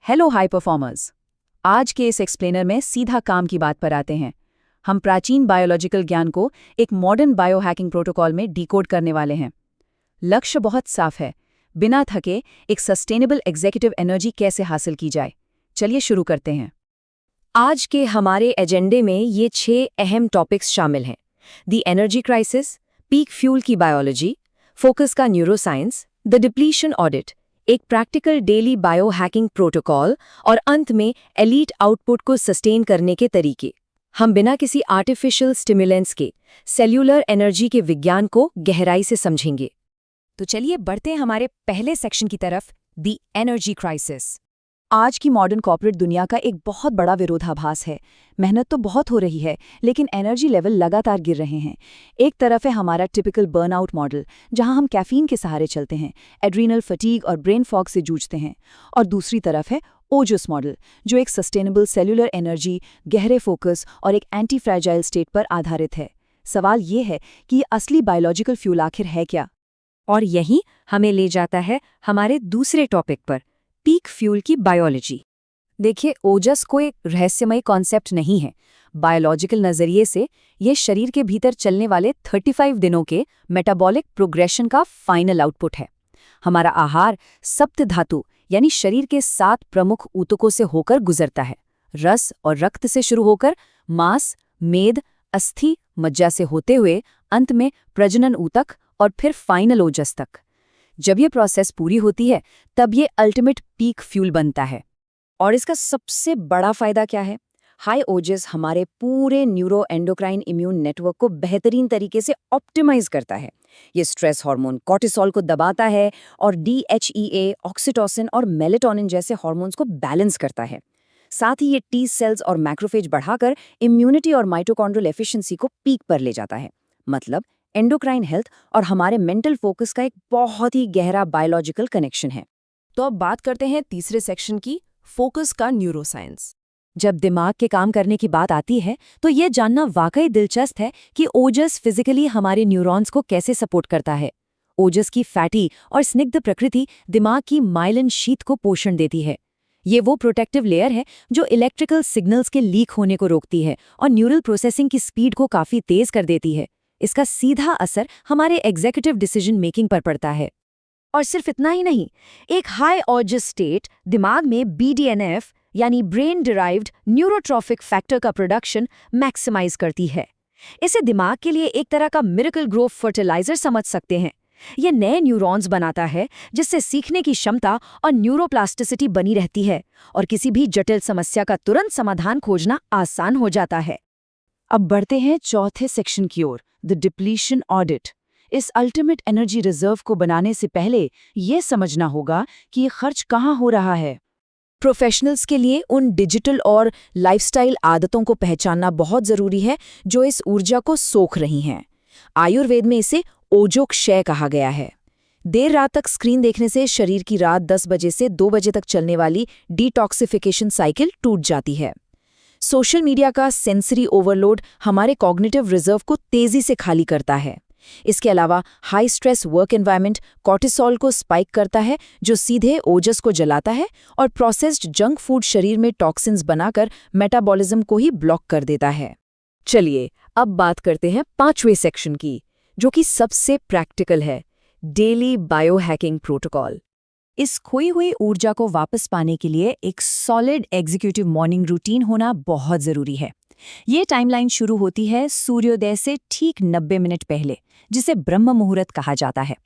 Hello hi performers. आज के इस एक्सप्लेनर में सीधा काम की बात पर आते हैं। हम प्राचीन बायोलॉजिकल ज्ञान को एक मॉडर्न बायोहैकिंग प्रोटोकॉल में डिकोड करने वाले हैं। लक्ष्य बहुत साफ है, बिना थके एक सस्टेनेबल एग्जीक्यूटिव एनर्जी कैसे हासिल की जाए। चलिए शुरू करते हैं। आज के हमारे एजेंडे में ये 6 अहम टॉपिक्स शामिल हैं। The energy crisis, peak fuel की बायोलॉजी, फोकस का न्यूरोसाइंस, द डिप्लीशन ऑडिट, एक प्रैक्टिकल डेली बायोहैकिंग प्रोटोकॉल और अंत में एलीट आउटपुट को सस्टेन करने के तरीके। हम बिना किसी आर्टिफिशियल स्टिमुलेंट्स के सेल्यूलर एनर्जी के विज्ञान को गहराई से समझेंगे। तो चलिए बढ़ते हैं हमारे पहले सेक्शन की तरफ, द एनर्जी क्राइसिस। आज की मॉडर्न कॉर्पोरेट दुनिया का एक बहुत बड़ा विरोधाभास है। मेहनत तो बहुत हो रही है, लेकिन एनर्जी लेवल लगातार गिर रहे हैं। एक तरफ है हमारा टिपिकल बर्नआउट मॉडल, जहां हम कैफीन के सहारे चलते हैं, एड्रीनल फटीग और ब्रेन फॉग से जूझते हैं, और दूसरी तरफ है ओजस मॉडल, जो एक सस्टेनेबल सेल्यूलर एनर्जी, गहरे फोकस और एक एंटी फ्रैजाइल स्टेट पर आधारित है। सवाल ये है कि ये असली बायोलॉजिकल फ्यूल आखिर है क्या? और यही हमें ले जाता है हमारे दूसरे टॉपिक पर, पीक फ्यूल की बायोलॉजी। देखिए, ओजस कोई रहस्यमय कॉन्सेप्ट नहीं है। बायोलॉजिकल नजरिए से ये शरीर के भीतर चलने वाले 35 दिनों के मेटाबॉलिक प्रोग्रेशन का फाइनल आउटपुट है। हमारा आहार सप्त धातु यानी शरीर के 7 प्रमुख ऊतकों से होकर गुजरता है। रस और रक्त से शुरू होकर मांस, मेद, अस्थि, मज्जा से होते हुए अंत में प्रजनन ऊतक और फिर फाइनल ओजस तक। जब ये प्रोसेस पूरी होती है, तब ये अल्टीमेट पीक फ्यूल बनता है। और इसका सबसे बड़ा फायदा क्या है? हाई ओजस हमारे पूरे न्यूरो एंडोक्राइन इम्यून नेटवर्क को बेहतरीन तरीके से ऑप्टिमाइज करता है। ये स्ट्रेस हार्मोन कॉर्टिसोल को दबाता है और DHEA, ऑक्सीटोसिन और मेलेटोनिन जैसे हार्मोन्स को बैलेंस करता है। साथ ही ये टी सेल्स और मैक्रोफेज बढ़ाकर इम्यूनिटी और माइटोकॉन्ड्रियल एफिशिएंसी को पीक पर ले जाता है। मतलब एंडोक्राइन हेल्थ और हमारे मेंटल फोकस का एक बहुत ही गहरा बायोलॉजिकल कनेक्शन है। तो अब बात करते हैं तीसरे सेक्शन की, फोकस का न्यूरोसाइंस। जब दिमाग के काम करने की बात आती है, तो ये जानना वाकई दिलचस्प है कि ओजस फिजिकली हमारे न्यूरॉन्स को कैसे सपोर्ट करता है। ओजस की फैटी और स्निग्ध प्रकृति दिमाग की माइलिन शीथ को पोषण देती है। ये वो प्रोटेक्टिव लेयर है जो इलेक्ट्रिकल सिग्नल्स के लीक होने को रोकती है और न्यूरल प्रोसेसिंग की स्पीड को काफी तेज कर देती है। इसका सीधा असर हमारे एग्जीक्यूटिव डिसीजन मेकिंग पर पड़ता है। और सिर्फ इतना ही नहीं, एक हाई ओजस स्टेट दिमाग में BDNF यानी ब्रेन डिराइव्ड न्यूरोट्रॉफिक फैक्टर का प्रोडक्शन मैक्सिमाइज करती है। इसे दिमाग के लिए एक तरह का मिरेकल ग्रोथ फर्टिलाइजर समझ सकते हैं। यह नए न्यूरॉन्स बनाता है, जिससे सीखने की क्षमता और न्यूरोप्लास्टिसिटी बनी रहती है और किसी भी जटिल समस्या का तुरंत समाधान खोजना आसान हो जाता है। अब बढ़ते हैं चौथे सेक्शन की ओर, द डिप्लीशन ऑडिट। इस अल्टीमेट एनर्जी रिजर्व को बनाने से पहले यह समझना होगा कि ये खर्च कहाँ हो रहा है। प्रोफेशनल्स के लिए उन डिजिटल और लाइफस्टाइल आदतों को पहचानना बहुत जरूरी है जो इस ऊर्जा को सोख रही हैं। आयुर्वेद में इसे ओजो क्षय कहा गया है। देर रात तक स्क्रीन देखने से शरीर की रात 10 बजे से 2 बजे तक चलने वाली डिटॉक्सिफिकेशन साइकिल टूट जाती है। सोशल मीडिया का सेंसरी ओवरलोड हमारे कॉग्निटिव रिजर्व को तेजी से खाली करता है। इसके अलावा high stress work environment cortisol को स्पाइक करता है, जो सीधे ओजस को जलाता है और प्रोसेस्ड जंक फूड शरीर में टॉक्सिन्स बनाकर मेटाबॉलिज्म को ही ब्लॉक कर देता है। चलिए अब बात करते हैं 5वें सेक्शन की, जो कि सबसे प्रैक्टिकल है, डेली बायोहैकिंग प्रोटोकॉल। इस खोई हुई ऊर्जा को वापस पाने के लिए एक सॉलिड एग्जीक्यूटिव मॉर्निंग रूटीन होना बहुत जरूरी है। ये टाइमलाइन शुरू होती है सूर्योदय से ठीक 90 मिनट पहले, जिसे ब्रह्म मुहूर्त कहा जाता है।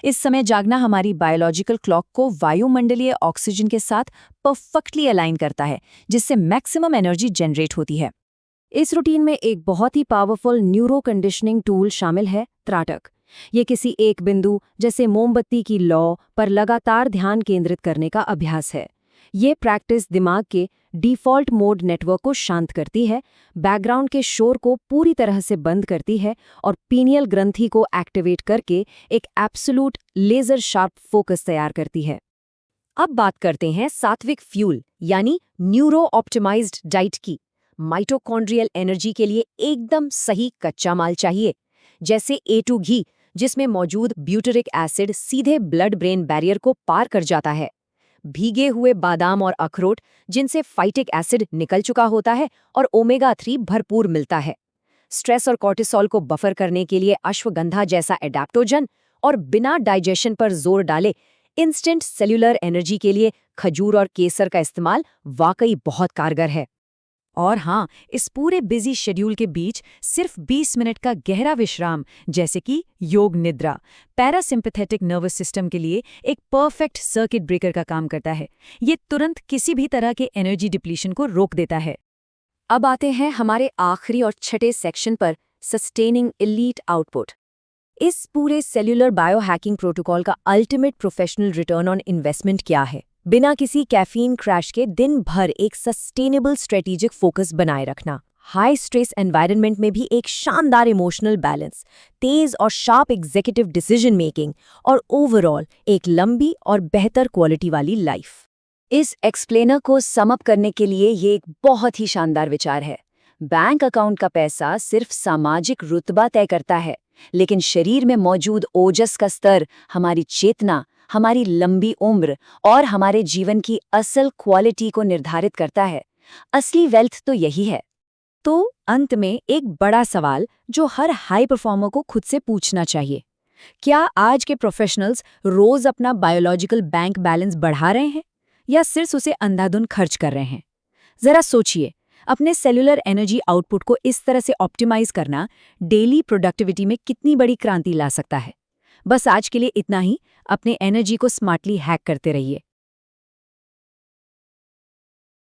इस समय जागना हमारी बायोलॉजिकल क्लॉक को वायुमंडलीय ऑक्सीजन के साथ परफेक्टली अलाइन करता है, जिससे मैक्सिमम एनर्जी जनरेट होती है। इस रूटीन में एक बहुत ही पावरफुल न्यूरो कंडीशनिंग टूल शामिल है, त्राटक। ये किसी एक बिंदु जैसे मोमबत्ती की लौ पर लगातार ध्यान केंद्रित करने का अभ्यास है। ये प्रैक्टिस दिमाग के डिफ़ॉल्ट मोड नेटवर्क को शांत करती है, बैकग्राउंड के शोर को पूरी तरह से बंद करती है और पीनियल ग्रंथि को एक्टिवेट करके एक एब्सोल्यूट लेजर शार्प फोकस तैयार करती है। अब बात करते हैं सात्विक फ्यूल यानी न्यूरो ऑप्टिमाइज्ड डाइट की। माइटोकॉन्ड्रियल एनर्जी के लिए एकदम सही कच्चा माल चाहिए, जैसे A2 घी, जिसमें मौजूद ब्यूटरिक एसिड सीधे ब्लड ब्रेन बैरियर को पार कर जाता है। भीगे हुए बादाम और अखरोट जिनसे फाइटिक एसिड निकल चुका होता है और ओमेगा 3 भरपूर मिलता है। स्ट्रेस और कॉर्टिसोल को बफर करने के लिए अश्वगंधा जैसा एडाप्टोजन और बिना डाइजेशन पर जोर डाले इंस्टेंट सेल्यूलर एनर्जी के लिए खजूर और केसर का इस्तेमाल वाकई बहुत कारगर है। और हाँ, इस पूरे बिजी शेड्यूल के बीच सिर्फ 20 मिनट का गहरा विश्राम जैसे कि योग निद्रा पैरासिम्पैथेटिक नर्वस सिस्टम के लिए एक परफेक्ट सर्किट ब्रेकर का काम करता है। ये तुरंत किसी भी तरह के एनर्जी डिप्लीशन को रोक देता है। अब आते हैं हमारे आखिरी और छठे सेक्शन पर, सस्टेनिंग एलीट आउटपुट। इस पूरे सेल्यूलर बायोहैकिंग प्रोटोकॉल का ultimate professional return on investment क्या है? बिना किसी कैफीन क्रैश के दिन भर एक सस्टेनेबल स्ट्रेटेजिक फोकस बनाए रखना, हाई स्ट्रेस एनवायरनमेंट में भी एक शानदार इमोशनल बैलेंस, तेज और शार्प एग्जीक्यूटिव डिसीजन मेकिंग और ओवरऑल एक लंबी और बेहतर क्वालिटी वाली लाइफ। इस एक्सप्लेनर को सम अप करने के लिए ये एक बहुत ही शानदार विचार है। बैंक अकाउंट का पैसा सिर्फ सामाजिक रुतबा तय करता है, लेकिन शरीर में मौजूद ओजस का स्तर हमारी चेतना, हमारी लंबी उम्र और हमारे जीवन की असल क्वालिटी को निर्धारित करता है। असली वेल्थ तो यही है। तो अंत में एक बड़ा सवाल जो हर हाई परफॉर्मर को खुद से पूछना चाहिए, क्या आज के प्रोफेशनल्स रोज अपना बायोलॉजिकल बैंक बैलेंस बढ़ा रहे हैं या सिर्फ उसे अंधाधुन खर्च कर रहे हैं? जरा सोचिए, अपने सेल्यूलर एनर्जी आउटपुट को इस तरह से ऑप्टिमाइज करना डेली प्रोडक्टिविटी में कितनी बड़ी क्रांति ला सकता है। बस आज के लिए इतना ही। अपने एनर्जी को स्मार्टली हैक करते रहिए।